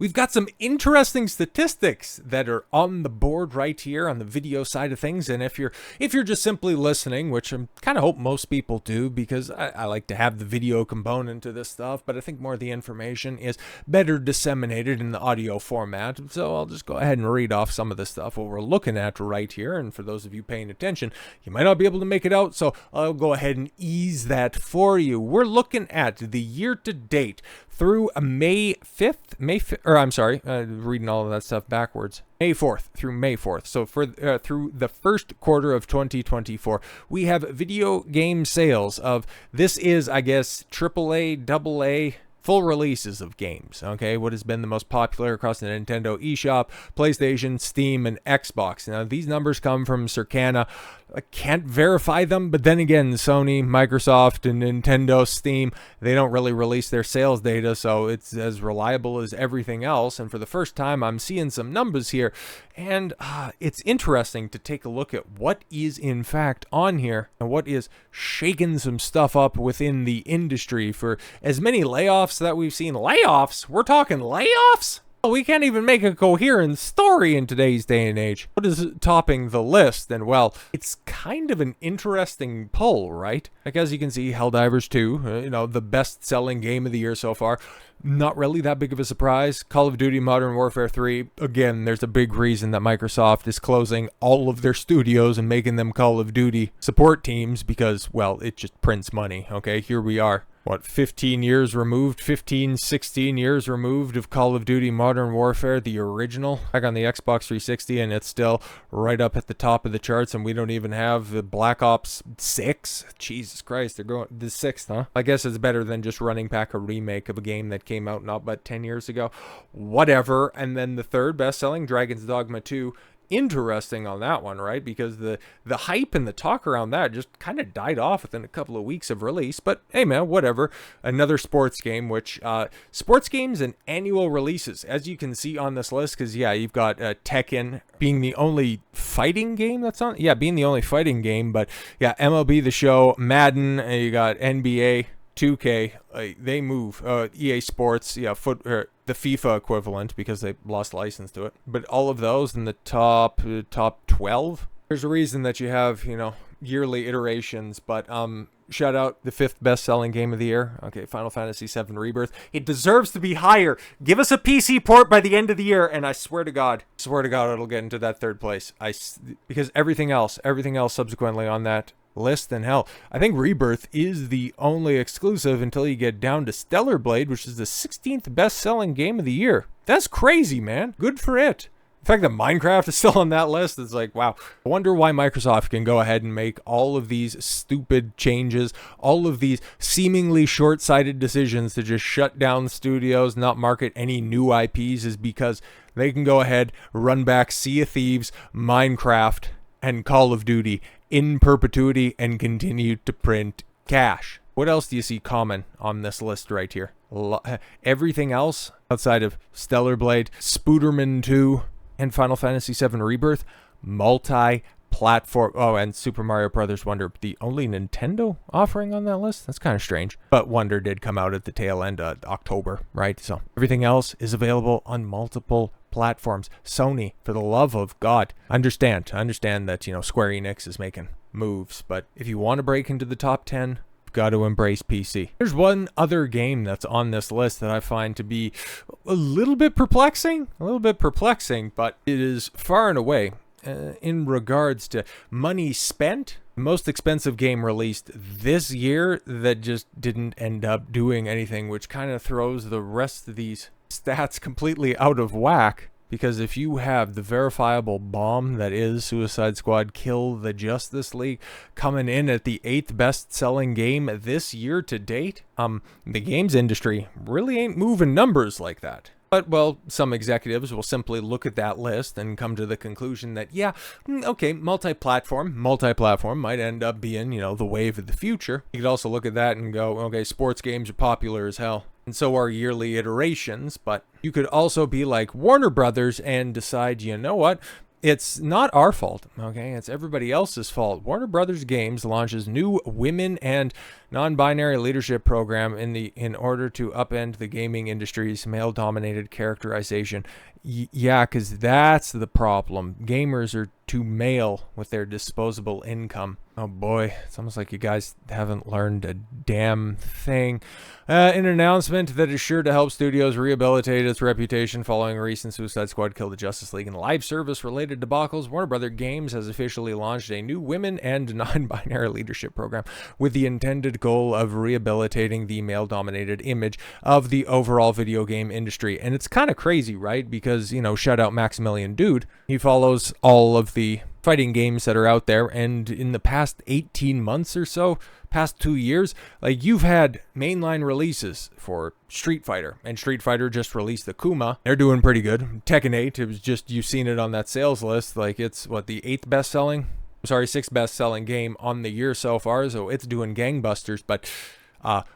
We've got some interesting statistics that are on the board right here on the video side of things. And if you're just simply listening, which I kind of hope most people do, because I like to have the video component to this stuff, but I think more of the information is better disseminated in the audio format. So I'll just go ahead and read off some of the stuff what we're looking at right here. And for those of you paying attention, you might not be able to make it out, so I'll go ahead and ease that for you. We're looking at the year to date through May 5th, reading all of that stuff backwards. May 4th through May 4th. So for through the first quarter of 2024, we have video game sales of, this is, I guess, AAA, AA, full releases of games, okay? What has been the most popular across the Nintendo eShop, PlayStation, Steam, and Xbox. Now, these numbers come from Circana. I can't verify them, but then again, Sony, Microsoft, and Nintendo, Steam, they don't really release their sales data, so it's as reliable as everything else. And for the first time, I'm seeing some numbers here, and it's interesting to take a look at what is in fact on here and what is shaking some stuff up within the industry. For as many layoffs that we've seen, layoffs? We're talking layoffs? We can't even make a coherent story in today's day and age. What is topping the list? And well, it's kind of an interesting pull, right? Like, as you can see, Helldivers 2, the best-selling game of the year so far. Not really that big of a surprise. Call of Duty Modern Warfare 3, again, there's a big reason that Microsoft is closing all of their studios and making them Call of Duty support teams because, well, it just prints money, okay? Here we are. 16 years removed of Call of Duty Modern Warfare, the original, back on the Xbox 360, and it's still right up at the top of the charts, and we don't even have the Black Ops 6. Jesus Christ, they're going the 6th, huh? I guess it's better than just running back a remake of a game that came out not but 10 years ago. Whatever. And then the third best-selling, Dragon's Dogma 2. Interesting on that one, right? Because the hype and the talk around that just kind of died off within a couple of weeks of release. But hey, man, whatever. Another sports game, which sports games and annual releases, as you can see on this list, because yeah, you've got Tekken being the only fighting game that's on. Yeah, being the only fighting game, but yeah, MLB The Show, Madden, you got NBA 2K, they move. EA Sports, yeah, the FIFA equivalent because they lost license to it. But all of those in the top 12. There's a reason that you have, yearly iterations, but shout out the 5th best-selling game of the year. Okay, Final Fantasy VII Rebirth. It deserves to be higher. Give us a PC port by the end of the year, and I swear to God, it'll get into that 3rd place. Because everything else subsequently on that list, and hell, I think Rebirth is the only exclusive until you get down to Stellar Blade, which is the 16th best-selling game of the year. That's crazy, man. Good for it. The fact that Minecraft is still on that list is like, wow. I wonder why Microsoft can go ahead and make all of these stupid changes, all of these seemingly short-sighted decisions to just shut down studios, not market any new IPs, is because they can go ahead, run back Sea of Thieves, Minecraft, and Call of Duty in perpetuity and continue to print cash. What else do you see common on this list right here? Everything else outside of Stellar Blade, Spooderman 2, and Final Fantasy VII Rebirth, multi-platform. Oh, and Super Mario Bros. Wonder, the only Nintendo offering on that list? That's kind of strange. But Wonder did come out at the tail end of October, right? So everything else is available on multiple platforms. Sony, for the love of God, understand that, Square Enix is making moves, but if you want to break into the top 10, you've got to embrace PC. There's one other game that's on this list that I find to be a little bit perplexing, but it is far and away, in regards to money spent, most expensive game released this year that just didn't end up doing anything, which kind of throws the rest of these stats completely out of whack. Because if you have the verifiable bomb that is Suicide Squad Kill the Justice League coming in at the 8th best-selling game this year to date, the games industry really ain't moving numbers like that. But, well, some executives will simply look at that list and come to the conclusion that, yeah, okay, multi-platform might end up being, the wave of the future. You could also look at that and go, okay, sports games are popular as hell. And so are yearly iterations, but you could also be like Warner Brothers and decide, you know what? It's not our fault, okay? It's everybody else's fault. Warner Brothers Games launches new women and non-binary leadership program in order to upend the gaming industry's male-dominated characterization. Yeah, because that's the problem. Gamers are too male with their disposable income. Oh boy, it's almost like you guys haven't learned a damn thing. An announcement that is sure to help studios rehabilitate its reputation following a recent Suicide Squad Kill the Justice League and live service-related debacles. Warner Brothers Games has officially launched a new women and non-binary leadership program with the intended goal of rehabilitating the male-dominated image of the overall video game industry. And it's kind of crazy, right? Because, you know, shout out Maximilian Dude. He follows all of the fighting games that are out there, and in the past 18 months or so, past 2 years, like, you've had mainline releases for Street Fighter, and Street Fighter just released the Kuma. They're doing pretty good. Tekken 8, it was just, you've seen it on that sales list, like, it's what, the 6th best selling game on the year so far, so it's doing gangbusters. But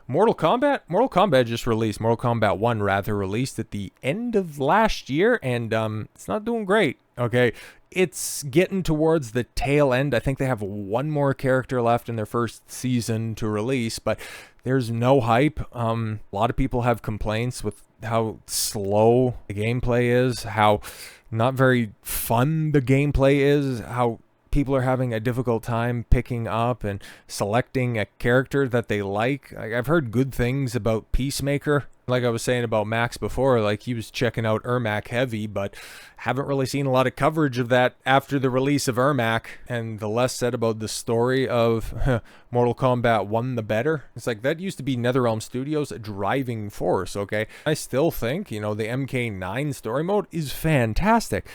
Mortal Kombat just released. Mortal Kombat 1 rather released at the end of last year, and it's not doing great. Okay, it's getting towards the tail end. I think they have one more character left in their first season to release, but there's no hype. A lot of people have complaints with how slow the gameplay is, how not very fun the gameplay is, how people are having a difficult time picking up and selecting a character that they like. I've heard good things about Peacemaker. Like I was saying about Max before, like he was checking out Ermac heavy, but haven't really seen a lot of coverage of that after the release of Ermac. And the less said about the story of Mortal Kombat 1, the better. It's like, that used to be NetherRealm Studios' driving force, okay? I still think, you know, the MK9 story mode is fantastic.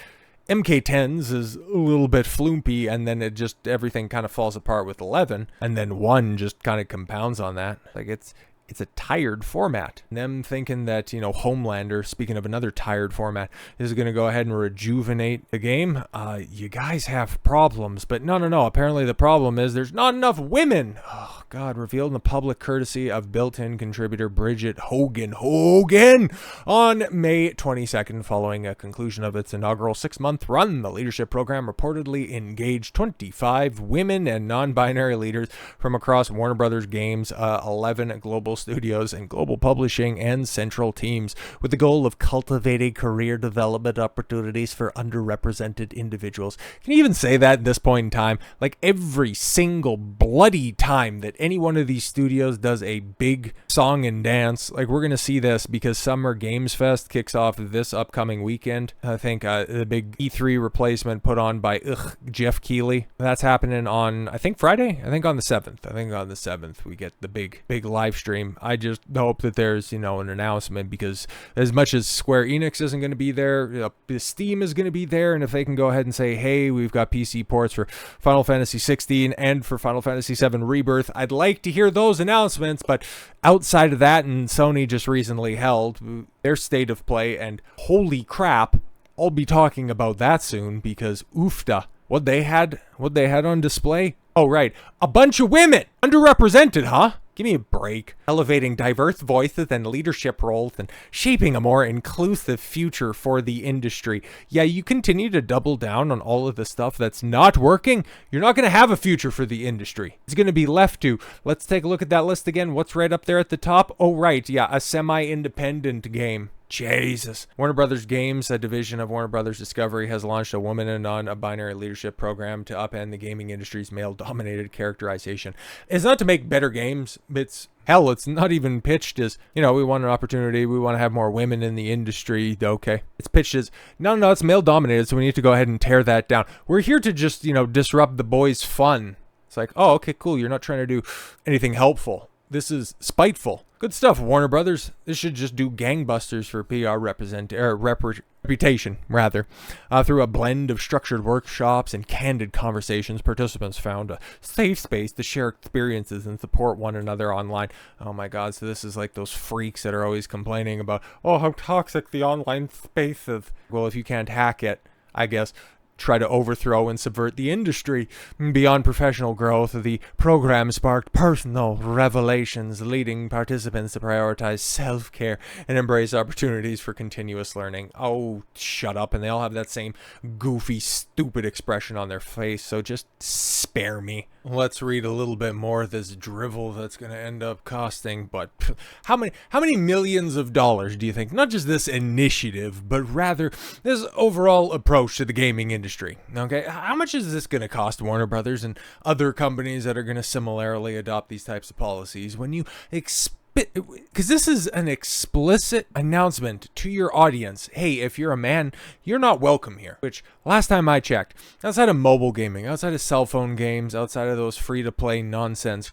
MK10's is a little bit floopy, and then it just, everything kind of falls apart with 11, and then 1 just kind of compounds on that. Like, it's a tired format. Them thinking that, you know, Homelander, speaking of another tired format, is going to go ahead and rejuvenate the game. You guys have problems, but no. Apparently the problem is there's not enough women. Oh, God, revealed in the public courtesy of built-in contributor Bridget Hogan on May 22nd, following a conclusion of its inaugural 6-month run. The leadership program reportedly engaged 25 women and non-binary leaders from across Warner Brothers Games, 11 global studios and global publishing and central teams, with the goal of cultivating career development opportunities for underrepresented individuals. Can you even say that at this point in time? Like, every single bloody time that any one of these studios does a big song and dance, like, we're gonna see this, because Summer Games Fest kicks off this upcoming weekend. I think the big E3 replacement put on by Jeff Keighley, that's happening on, I think, Friday. I think on the 7th we get the big live stream. I just hope that there's, you know, an announcement, because as much as Square Enix isn't going to be there, you know, Steam is going to be there, and if they can go ahead and say, hey, we've got PC ports for Final Fantasy 16 and for Final Fantasy 7 Rebirth, I'd like to hear those announcements. But outside of that, and Sony just recently held their state of play, and holy crap, I'll be talking about that soon, because oofta, what they had on display. Oh, right, a bunch of women, underrepresented, huh? Give me a break. Elevating diverse voices and leadership roles and shaping a more inclusive future for the industry. Yeah, you continue to double down on all of the stuff that's not working, you're not going to have a future for the industry. It's going to be left to, let's take a look at that list again. What's right up there at the top? Oh, right, yeah, a semi-independent game. Jesus. Warner Brothers Games, a division of Warner Brothers Discovery, has launched a woman and non-binary leadership program to upend the gaming industry's male-dominated characterization. It's not to make better games. It's not even pitched as, you know, we want an opportunity, we want to have more women in the industry. Okay. It's pitched as, no, it's male-dominated, so we need to go ahead and tear that down. We're here to just, you know, disrupt the boys' fun. It's like, oh, okay, cool. You're not trying to do anything helpful. This is spiteful. Good stuff, Warner Brothers. This should just do gangbusters for PR reputation, rather. Through a blend of structured workshops and candid conversations, participants found a safe space to share experiences and support one another online. Oh my God, so this is like those freaks that are always complaining about, oh, how toxic the online space is. Well, if you can't hack it, I guess try to overthrow and subvert the industry. Beyond professional growth, the program sparked personal revelations, leading participants to prioritize self-care and embrace opportunities for continuous learning. Oh, shut up. And they all have that same goofy, stupid expression on their face, so just spare me. Let's read a little bit more of this drivel that's going to end up costing, but how many millions of dollars do you think? Not just this initiative, but rather this overall approach to the gaming industry. Okay, how much is this going to cost Warner Brothers and other companies that are going to similarly adopt these types of policies when you because this is an explicit announcement to your audience. Hey, if you're a man, you're not welcome here. Which, last time I checked, outside of mobile gaming, outside of cell phone games, outside of those free-to-play nonsense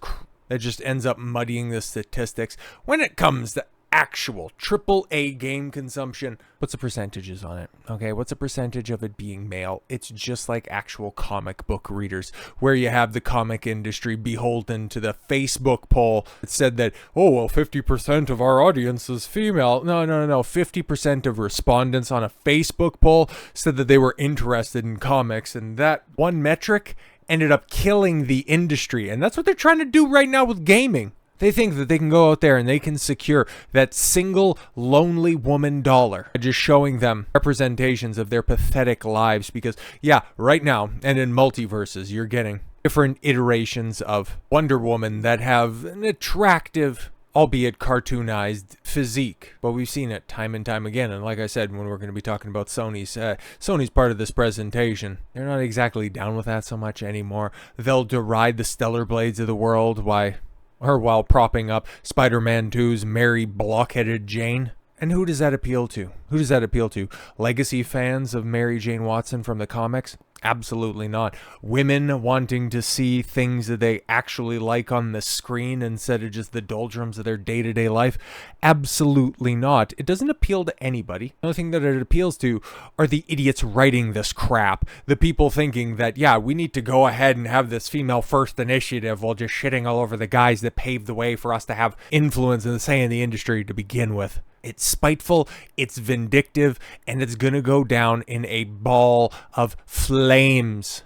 that just ends up muddying the statistics, when it comes to actual AAA game consumption, what's the percentages on it? Okay, what's the percentage of it being male? It's just like actual comic book readers, where you have the comic industry beholden to the Facebook poll that said that, oh, well, 50% of our audience is female. No. 50% of respondents on a Facebook poll said that they were interested in comics, and that one metric ended up killing the industry. And that's what they're trying to do right now with gaming. They think that they can go out there and they can secure that single lonely woman dollar, just showing them representations of their pathetic lives. Because, yeah, right now, and in multiverses, you're getting different iterations of Wonder Woman that have an attractive, albeit cartoonized, physique. But we've seen it time and time again. And like I said, when we're going to be talking about Sony's part of this presentation, they're not exactly down with that so much anymore. They'll deride the Stellar Blades of the world while propping up Spider-Man 2's Mary Blockheaded Jane. And who does that appeal to? Who does that appeal to? Legacy fans of Mary Jane Watson from the comics? Absolutely not. Women wanting to see things that they actually like on the screen instead of just the doldrums of their day-to-day life? Absolutely not. It doesn't appeal to anybody. The only thing that it appeals to are the idiots writing this crap. The people thinking that, yeah, we need to go ahead and have this female-first initiative while just shitting all over the guys that paved the way for us to have influence and say in the industry to begin with. It's spiteful, it's vindictive, and it's gonna go down in a ball of flames.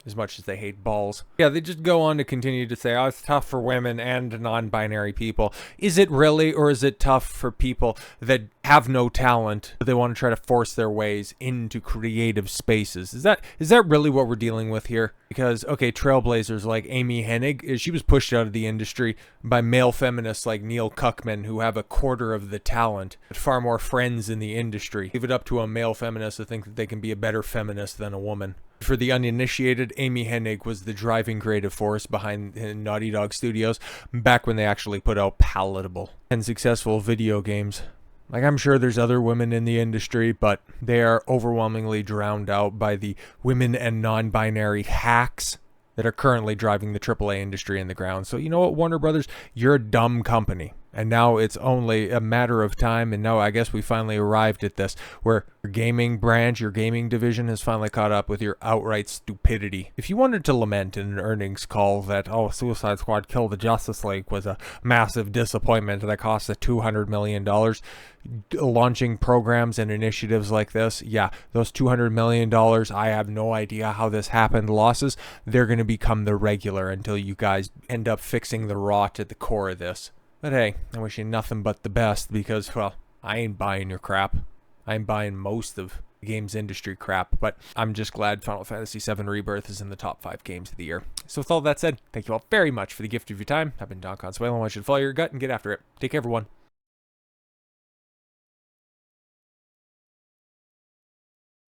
As much as they hate balls. Yeah, they just go on to continue to say, oh, it's tough for women and non-binary people. Is it really, or is it tough for people that have no talent, but they want to try to force their ways into creative spaces? Is that really what we're dealing with here? Because, okay, trailblazers like Amy Hennig, she was pushed out of the industry by male feminists like Neil Cuckman, who have a quarter of the talent, but far more friends in the industry. Leave it up to a male feminist to think that they can be a better feminist than a woman. For the uninitiated, Amy Hennig was the driving creative force behind Naughty Dog Studios back when they actually put out palatable and successful video games. Like, I'm sure there's other women in the industry, but they are overwhelmingly drowned out by the women and non-binary hacks that are currently driving the AAA industry in the ground. So you know what, Warner Brothers? You're a dumb company. And now it's only a matter of time, and now I guess we finally arrived at this, where your gaming branch, your gaming division has finally caught up with your outright stupidity. If you wanted to lament in an earnings call that, oh, Suicide Squad Kill the Justice League was a massive disappointment that cost us $200 million, launching programs and initiatives like this, yeah, those $200 million, I have no idea how this happened, losses, they're going to become the regular until you guys end up fixing the rot at the core of this. But hey, I wish you nothing but the best because, well, I ain't buying your crap. I'm buying most of the games industry crap, but I'm just glad Final Fantasy VII Rebirth is in the top 5 games of the year. So with all that said, thank you all very much for the gift of your time. I've been Don Consuelo, and I want you to follow your gut and get after it. Take care, everyone.